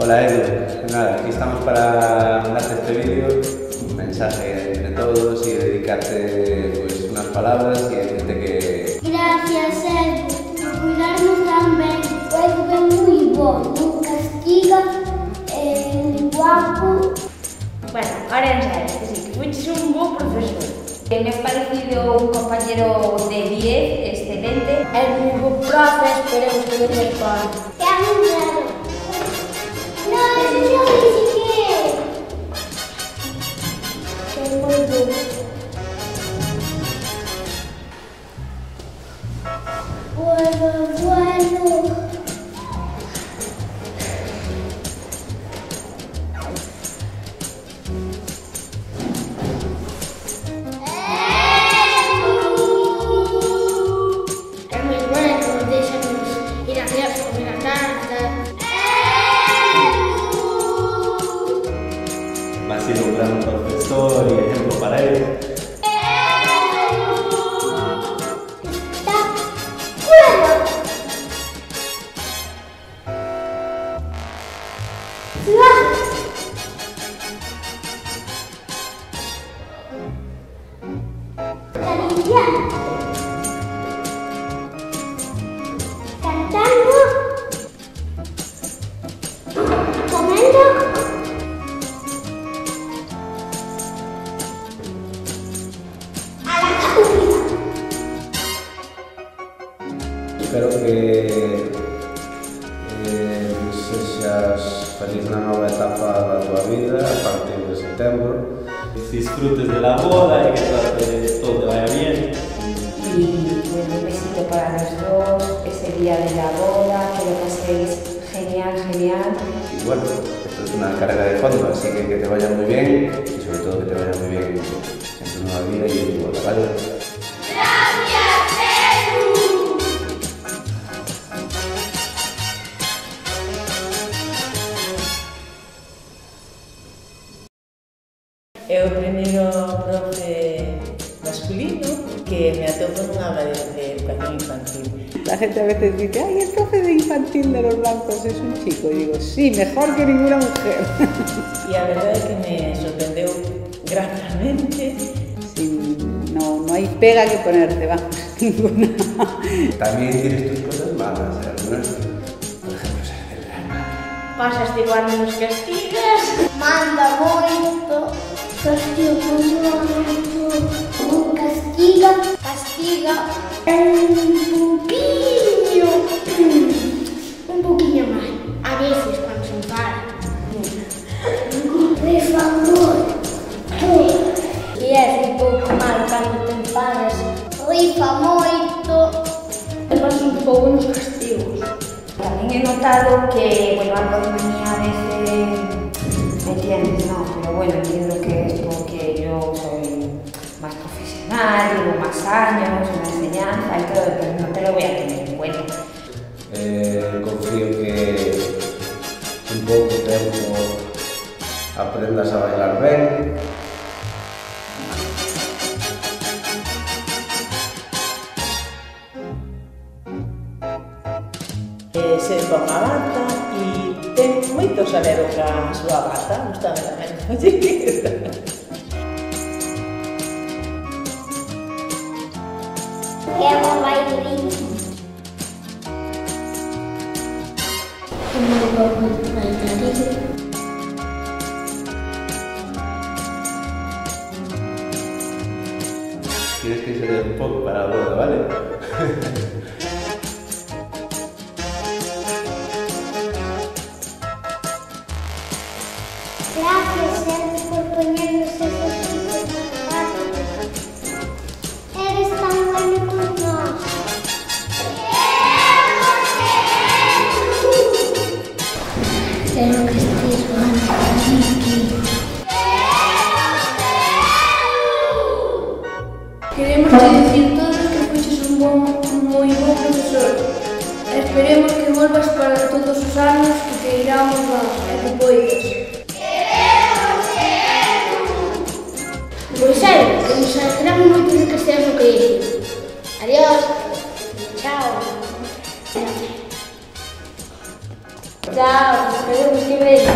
Hola Edu, nada, aquí estamos para mandarte este vídeo, un mensaje entre todos y dedicarte pues unas palabras y decirte que... Gracias Edu, por cuidarnos tan ben. O Edu é moi bo, non castiga, moi guapo. Bueno, ahora en serio, que sí, que fuiste un bo profesor. Me has parecido un compañero de 10, excelente. É moi bo profe, esperemos que non te pare. Que é moi raro. Non, eso non dice que é moi bo. Bueno. É moi bueno, deixanos ir a clase, comer a tarde. Me ha sido un gran profesor y ejemplo para él. Cantando, comiendo, a la capulina. Espero que seas feliz na nova etapa da tua vida a partir de setembro. Disfrutes de la boda y que todo te vaya bien. Y bueno, un besito para los dos, ese día de la boda, que lo paséis genial. Y bueno, esto es una carrera de fondo, así que te vaya muy bien y sobre todo que te vaya muy bien en tu nueva vida y en tu boda, ¿vale? É o primeiro profe masculino que me atopo nunha aula de educación infantil. La gente a veces dice, ay, el profe de infantil de los blancos es un chico. Y digo, sí, mejor que ninguna mujer. E a verdade é que me sorprendeu gratamente. Sí, no hay pega que ponerte, vamos, ninguna. También tienes tus cosas malas, algunas, por ejemplo, ser del Real Madrid. Pasaste igual nos castigas. Manda moito, castiga moito, non castiga, un poquinho máis, a veces cando se enfada. Rifa moito, e és un pouco mal cando te enfadas, rifa moito, e vas un pouco nos castigos. También he notado que, bueno, algo de manía a veces, ¿me entiendes? No, pero bueno, entiendo que es porque yo soy más profesional, llevo más años en la enseñanza y todo, pero no te lo voy a tener en cuenta. Confío que en pouco tempo aprendas a bailar ben. Se toma a bata e ten moito salero ca súa bata, gustame tamén moi chiquita. Que é un bailarín. É moi bo bailarín. Tienes que ser un poco para la boda, ¿vale? Gracias, Edu, por ponernos esos chicos más fáciles. Eres tan bueno con nos. Pero que estés bueno, Vicky. Queremos decir todos que fuches un moi bom profesor. Esperemos que volvas para todos os anos que te iramos a que poidas. Pois é, que nos alegramos moito de que esteas no que ir. Adiós. Chao. Chao, esperemos que venga.